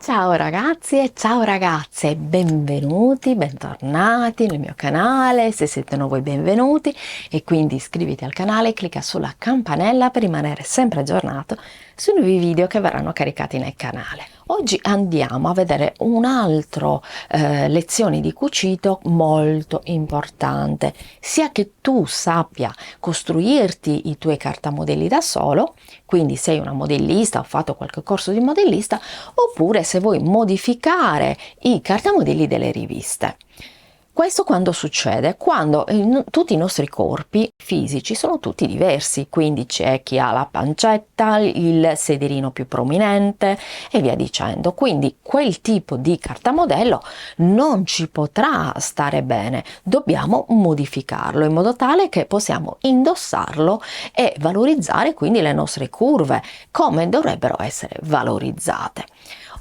Ciao ragazzi e ciao ragazze, benvenuti, bentornati nel mio canale. Se siete nuovi, benvenuti, e quindi iscriviti al canale, clicca sulla campanella per rimanere sempre aggiornato sui nuovi video che verranno caricati nel canale. Oggi andiamo a vedere un altro lezione di cucito molto importante, sia che tu sappia costruirti i tuoi cartamodelli da solo, quindi sei una modellista, ho fatto qualche corso di modellista, oppure se vuoi modificare i cartamodelli delle riviste. Questo quando succede? Quando tutti i nostri corpi fisici sono tutti diversi, quindi c'è chi ha la pancetta, il sederino più prominente e via dicendo. Quindi quel tipo di cartamodello non ci potrà stare bene, dobbiamo modificarlo in modo tale che possiamo indossarlo e valorizzare quindi le nostre curve come dovrebbero essere valorizzate.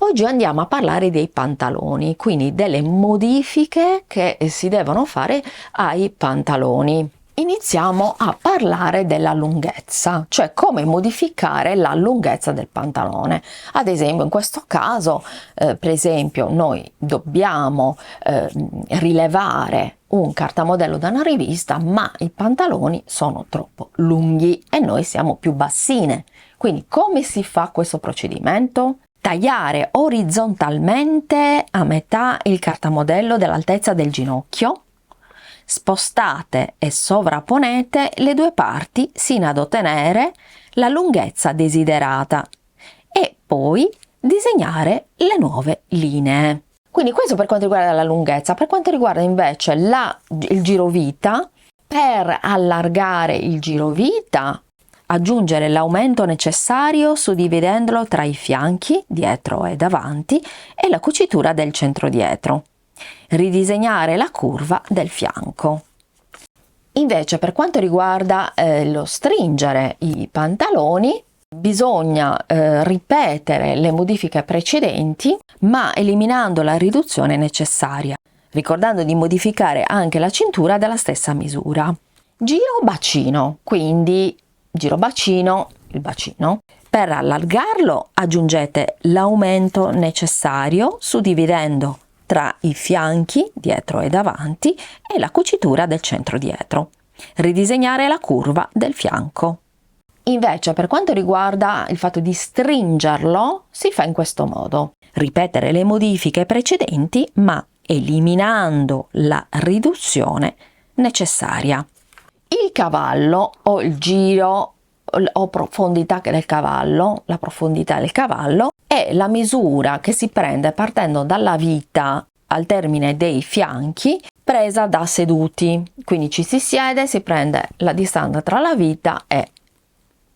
Oggi andiamo a parlare dei pantaloni, quindi delle modifiche che si devono fare ai pantaloni. Iniziamo a parlare della lunghezza, cioè come modificare la lunghezza del pantalone. Ad esempio, in questo caso, per esempio, noi dobbiamo rilevare un cartamodello da una rivista, ma i pantaloni sono troppo lunghi e noi siamo più bassine. Quindi come si fa questo procedimento? Tagliare orizzontalmente a metà il cartamodello dell'altezza del ginocchio, spostate e sovrapponete le due parti sino ad ottenere la lunghezza desiderata e poi disegnare le nuove linee. Quindi questo per quanto riguarda la lunghezza. Per quanto riguarda invece il girovita, per allargare il girovita aggiungere l'aumento necessario suddividendolo tra i fianchi, dietro e davanti, e la cucitura del centro dietro. Ridisegnare la curva del fianco. Invece per quanto riguarda lo stringere i pantaloni, bisogna ripetere le modifiche precedenti, ma eliminando la riduzione necessaria, ricordando di modificare anche la cintura della stessa misura. Giro bacino, quindi giro bacino, il bacino. Per allargarlo aggiungete l'aumento necessario suddividendo tra i fianchi, dietro e davanti, e la cucitura del centro dietro. Ridisegnare la curva del fianco. Invece per quanto riguarda il fatto di stringerlo, si fa in questo modo. Ripetere le modifiche precedenti, ma eliminando la riduzione necessaria. Il cavallo o il giro o profondità del cavallo, la profondità del cavallo è la misura che si prende partendo dalla vita al termine dei fianchi presa da seduti. Quindi ci si siede, si prende la distanza tra la vita e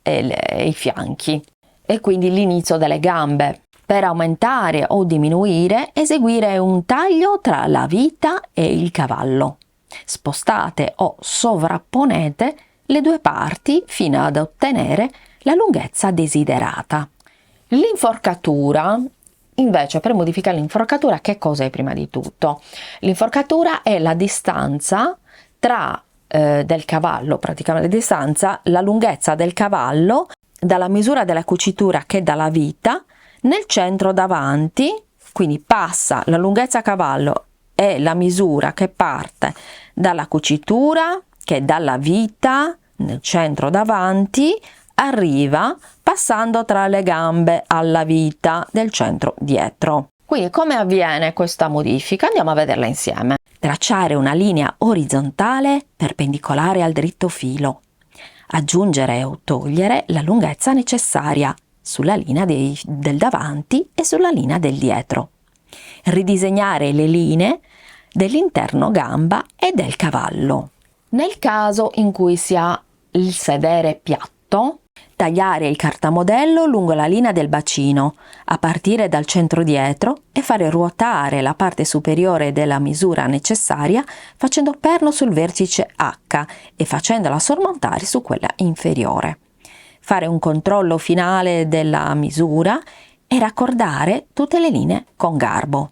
i fianchi e quindi l'inizio delle gambe. Per aumentare o diminuire, eseguire un taglio tra la vita e il cavallo. Spostate o sovrapponete le due parti fino ad ottenere la lunghezza desiderata. L'inforcatura, invece, per modificare l'inforcatura, che cos'è prima di tutto? L'inforcatura è la distanza tra del cavallo, praticamente la distanza, la lunghezza del cavallo dalla misura della cucitura che dà la vita nel centro davanti, quindi passa la lunghezza cavallo e la misura che parte dalla cucitura che dalla vita nel centro davanti arriva passando tra le gambe alla vita del centro dietro. Quindi come avviene questa modifica? Andiamo a vederla insieme. Tracciare una linea orizzontale perpendicolare al dritto filo. Aggiungere o togliere la lunghezza necessaria sulla linea del davanti e sulla linea del dietro. Ridisegnare le linee dell'interno gamba e del cavallo. Nel caso in cui si ha il sedere piatto, tagliare il cartamodello lungo la linea del bacino, a partire dal centro dietro e fare ruotare la parte superiore della misura necessaria facendo perno sul vertice H e facendola sormontare su quella inferiore. Fare un controllo finale della misura e raccordare tutte le linee con garbo.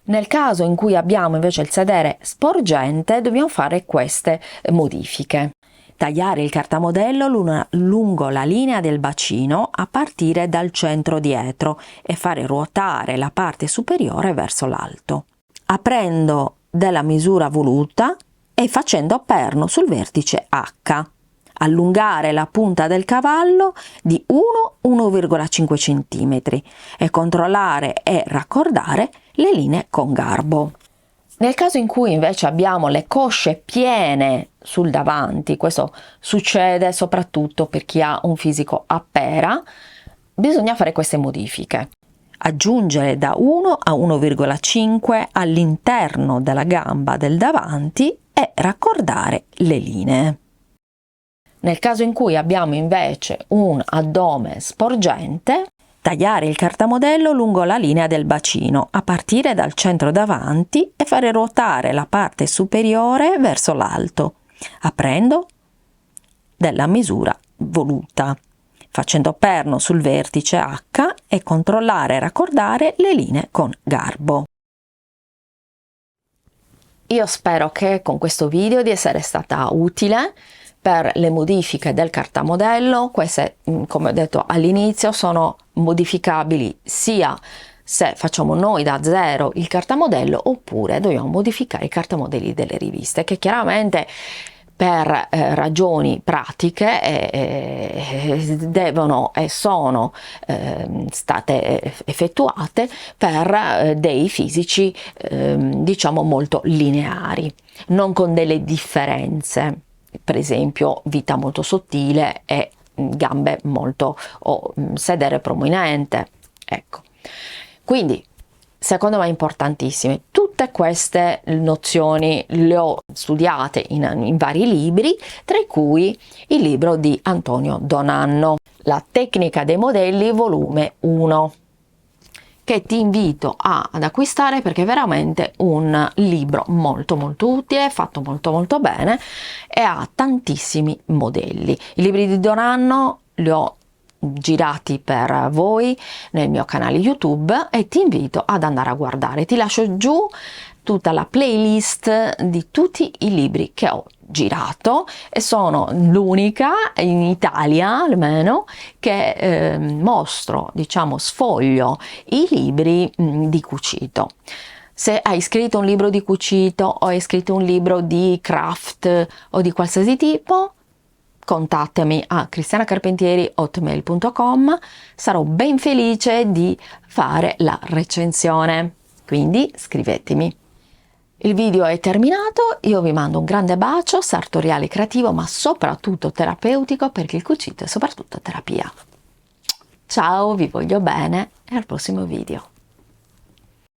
Nel caso in cui abbiamo invece il sedere sporgente, dobbiamo fare queste modifiche. Tagliare il cartamodello lungo la linea del bacino a partire dal centro dietro e fare ruotare la parte superiore verso l'alto, aprendo della misura voluta e facendo perno sul vertice H. Allungare la punta del cavallo di 1-1,5 cm e controllare e raccordare le linee con garbo. Nel caso in cui invece abbiamo le cosce piene sul davanti, questo succede soprattutto per chi ha un fisico a pera, bisogna fare queste modifiche. Aggiungere da 1 a 1,5 all'interno della gamba del davanti e raccordare le linee. Nel caso in cui abbiamo invece un addome sporgente, tagliare il cartamodello lungo la linea del bacino a partire dal centro davanti e fare ruotare la parte superiore verso l'alto, aprendo della misura voluta, facendo perno sul vertice H e controllare e raccordare le linee con garbo. Io spero che con questo video di essere stata utile per le modifiche del cartamodello. Queste, come ho detto all'inizio, sono modificabili sia se facciamo noi da zero il cartamodello oppure dobbiamo modificare i cartamodelli delle riviste, che chiaramente per ragioni pratiche devono e sono state effettuate per dei fisici diciamo molto lineari, non con delle differenze, per esempio vita molto sottile e gambe molto o sedere prominente, ecco. Quindi secondo me è importantissime. Tutte queste nozioni le ho studiate in vari libri, tra cui il libro di Antonio Donanno, La tecnica dei modelli, volume 1, che ti invito ad acquistare perché è veramente un libro molto utile, fatto molto bene e ha tantissimi modelli. I libri di Donanno li ho girati per voi nel mio canale YouTube e ti invito ad andare a guardare. Ti lascio giù tutta la playlist di tutti i libri che ho girato e sono l'unica in Italia almeno che mostro, diciamo, sfoglio i libri di cucito. Se hai scritto un libro di cucito o hai scritto un libro di craft o di qualsiasi tipo, contattami a cristianacarpentieri@hotmail.com, sarò ben felice di fare la recensione, quindi scrivetemi. Il video è terminato, io vi mando un grande bacio sartoriale creativo ma soprattutto terapeutico, perché il cucito è soprattutto terapia. Ciao, vi voglio bene e al prossimo video.